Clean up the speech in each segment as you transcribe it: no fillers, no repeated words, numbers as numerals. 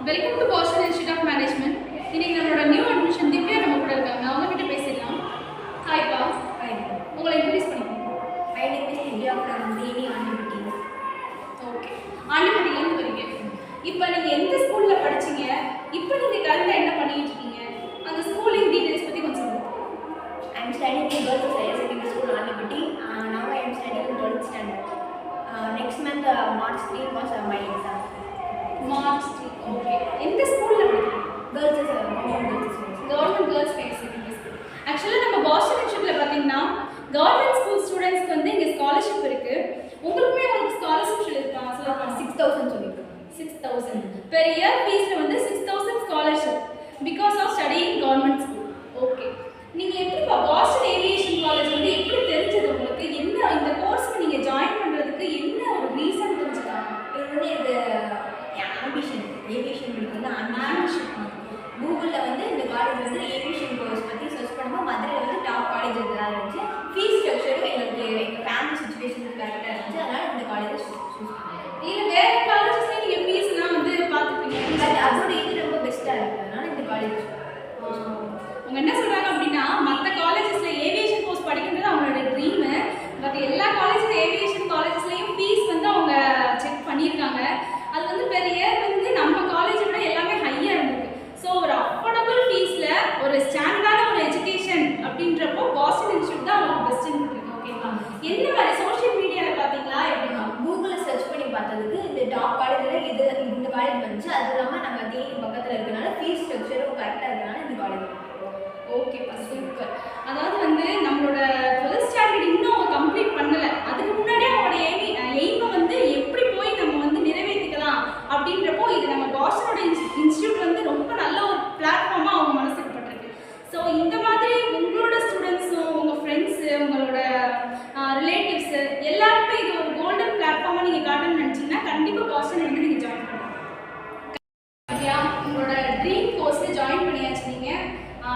Welcome to Boston Institute of Management. இன்னைக்கு நம்மளோட new admission Divya நம்ம கூட இருக்காங்க. அவங்க கிட்ட பேசிடலாம். ஹாய்ப்பா. ஹாய். உங்களை இன்ட்ரடியூஸ் பண்ணிக்கோங்க. My name is Divya from Theni Andipatti. Okay, ஆண்டிபட்டிலேருந்து வரீங்க. இப்போ நீங்கள் எந்த ஸ்கூலில் படிச்சீங்க? இப்போ நீங்கள் கரண்டாக என்ன பண்ணிட்டு இருக்கீங்க? அந்த ஸ்கூலிங் டீடைல்ஸ் பற்றி கொஞ்சம் சொல்லுங்கள். I am studying in Girls Higher Secondary School Andipatti. Now I am studying in 12th standard. Next month March 3 was my exam. March 3. Okay, எந்த ஸ்கூலில் படிக்கிறீங்க? Girls is government girls. Government girls higher secondary school. ஆக்சுவலாக நம்ம Boston இன்ஸ்டியூட்டில் பார்த்தீங்கன்னா government school ஸ்டூடெண்ட்ஸ்க்கு வந்து இங்கே ஸ்காலர்ஷிப் இருக்குது. உங்களுக்குமே உங்களுக்கு ஸ்காலர்ஷிப் சொல்லியிருக்காங்க. சொல்லுவாங்க 6,000 சொல்லியிருக்காங்க. 6,000 பெர் இயர் ஃபீஸில் வந்து 6,000 scholarship because of studying government school. Okay, நீங்கள் எப்படிப்பா பாஸ்டன் ஏவியேஷன் காலேஜ் வந்து எப்படி தெரிஞ்சது உங்களுக்கு? என்ன இந்த கோர்ஸ்க்கு நீங்கள் ஜாயின் பண்ணுறதுக்கு என்ன ஒரு ரீசன் தெரிஞ்சுக்காங்க? இது என் ஆம்பிஷன் ஏவியேஷன் படிக்கிறது ஆம்பிஷன். கூகுளில் வந்து இந்த காலேஜ் வந்து ஏவியேஷன் கோர்ஸ் பற்றி சர்ச் பண்ணும்போது மதுரையில் வந்து டாப் காலேஜ் இதெல்லாம் இருந்துச்சு. ஃபீஸ் ஸ்ட்ரக்சரும் எங்களுக்கு எங்கள் ஃபேமிலி சுச்சுவேஷன் கரெக்டாக இருந்துச்சு. அதனால் இந்த காலேஜை சூஸ் பண்ணேன். இல்லை வேறு காலேஜஸ்லேயும் நீங்கள் ஃபீஸ்லாம் வந்து பார்த்துப்பீங்க. பட் அதோட இது ரொம்ப பெஸ்ட்டாக இருக்குது. அதனால் இந்த காலேஜ் அவங்க என்ன சொல்கிறாங்க அப்படின்னா, மற்ற காலேஜஸில் ஏவியேஷன் கோர்ஸ் படிக்கிறது அவங்களோட ட்ரீமு. பட் எல்லா காலேஜஸ் ஏவியேஷன் காலேஜஸ்லேயும் ஃபீஸ் வந்து அவங்க செக் பண்ணியிருக்காங்க. அது வந்து பெர் இயர் வந்து நம்ம காலேஜை விட எல்லாமே ஹையாக இருந்திருக்கு. ஸோ ஒரு அஃபோர்டபுள் ஃபீஸில் ஒரு ஸ்டாண்டர்டான ஒரு எஜுகேஷன் அப்படின்றப்போ பாஸ்டன் இன்ஸ்டியூட் தான் அவங்களுக்கு பெஸ்ட்டுன்னு இருக்கு. ஓகேவா? என்ன மாதிரி சோஷியல் மீடியாவில் பார்த்தீங்களா? எப்படின்னா கூகுளில் சர்ச் பண்ணி பார்த்ததுக்கு இந்த டாப் காலேஜில் இந்த காலேஜ் வந்துச்சு. அது இல்லாமல் நம்ம தேனி பக்கத்தில் இருக்கிறனால ஃபீஸ் ஸ்ட்ரக்சரும் கரெக்டாக இருக்கிறனால இந்த காலேஜ். ஓகேப்பா, சூப்பர். அதாவது வந்து நம்மளோட 12th ஸ்டாண்டர்ட் இன்னும் அவங்க கம்ப்ளீட் பண்ணலை. அதுக்கு முன்னாடியே அவங்களோட எய்மை வந்து எப்படி போய் நம்ம வந்து நிறைவேற்றிக்கலாம் அப்படின்றப்போ இது நம்ம பாஸ்டனோட இன்ஸ்டியூட் வந்து ரொம்ப நல்ல ஒரு பிளாட்ஃபார்மாக அவங்க மனசுக்கு பட்டிருக்கு. ஸோ இந்த மாதிரி உங்களோட ஸ்டூடெண்ட்ஸும் உங்கள் ஃப்ரெண்ட்ஸு உங்களோட ரிலேட்டிவ்ஸு எல்லாருமே இது ஒரு கோல்டன் பிளாட்ஃபார்மாக நீங்கள் காட்டணும்னு நினச்சிங்கன்னா கண்டிப்பாக பாஸ்டன் வந்து நீங்கள் ஜாயின் பண்ணலாம். உங்களோட ட்ரீம் கோர்ஸில் ஜாயின் பண்ணியாச்சு. நீங்கள்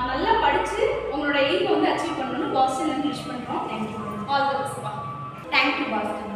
நல்லா படித்து உங்களோட எய்மை வந்து அச்சீவ் பண்ணணும்னு பாஸ்டன் வந்து விஷ் பண்ணுறோம். Thank you. All the best. Thank you Boston.